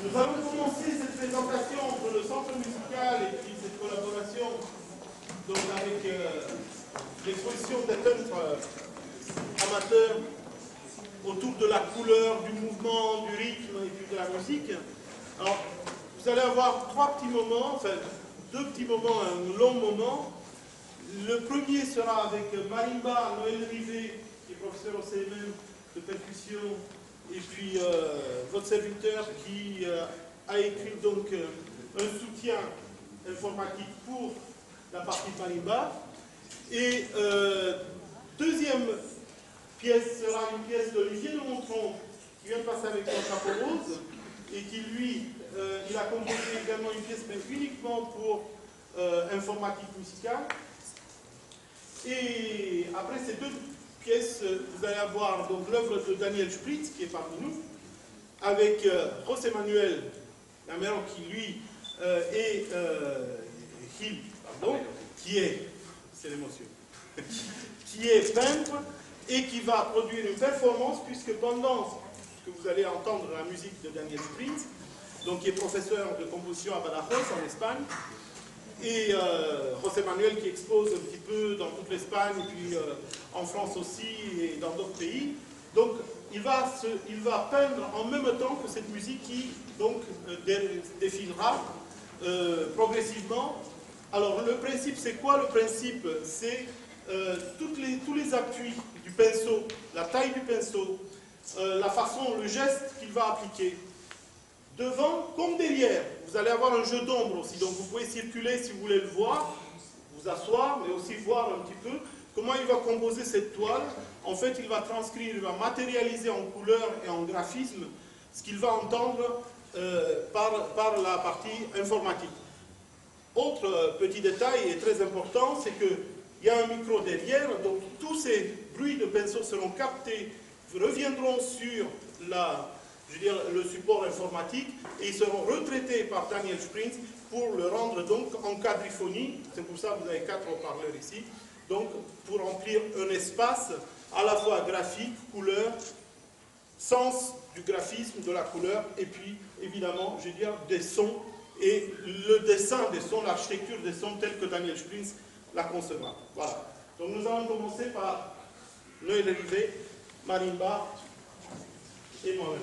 Nous allons commencer cette présentation entre le centre musical et puis cette collaboration donc avec l'exposition des peintres amateurs autour de la couleur, du mouvement, du rythme et puis de la musique. Alors, vous allez avoir trois petits moments, enfin deux petits moments, un long moment. Le premier sera avec Marimba Noël Rivet, qui est professeur au CMM de percussion, et puis votre serviteur qui a écrit donc un soutien informatique pour la partie Marimba. Et deuxième pièce sera une pièce d'Olivier de Montron, qui vient de passer avec son chapeau rose, et qui lui, il a composé également une pièce, mais uniquement pour informatique musicale. Et après ces deux pièces, vous allez avoir donc l'œuvre de Daniel Spritz, qui est parmi nous, avec José Manuel Lamero, qui lui est Gil, pardon, qui est, c'est l'émotion, qui est peintre et qui va produire une performance, puisque pendant que vous allez entendre la musique de Daniel Spritz, donc qui est professeur de composition à Badajoz en Espagne, et José Manuel qui expose un petit peu dans toute l'Espagne, et puis en France aussi, et dans d'autres pays. Donc, il va peindre en même temps que cette musique qui, donc, défilera progressivement. Alors, le principe, c'est quoi le principe? C'est tous les appuis du pinceau, la taille du pinceau, la façon, le geste qu'il va appliquer. Devant comme derrière, vous allez avoir un jeu d'ombre aussi, donc vous pouvez circuler si vous voulez le voir, vous asseoir, mais aussi voir un petit peu comment il va composer cette toile. En fait, il va transcrire, il va matérialiser en couleur et en graphisme ce qu'il va entendre par la partie informatique. Autre petit détail et très important, c'est qu'il y a un micro derrière, donc tous ces bruits de pinceau seront captés, reviendront sur le support informatique et ils seront retraités par Daniel Spritz pour le rendre donc en quadriphonie. C'est pour ça que vous avez 4 haut-parleurs ici. Donc pour remplir un espace à la fois graphique, couleur, sens du graphisme, de la couleur, et puis évidemment, je veux dire, des sons et le dessin des sons, l'architecture des sons telle que Daniel Spritz la concevra. Voilà. Donc nous allons commencer par Noël Rivet, Marimba et moi-même.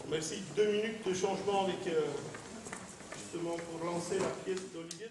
Merci. 2 minutes de changement avec, justement pour lancer la pièce d'Olivier.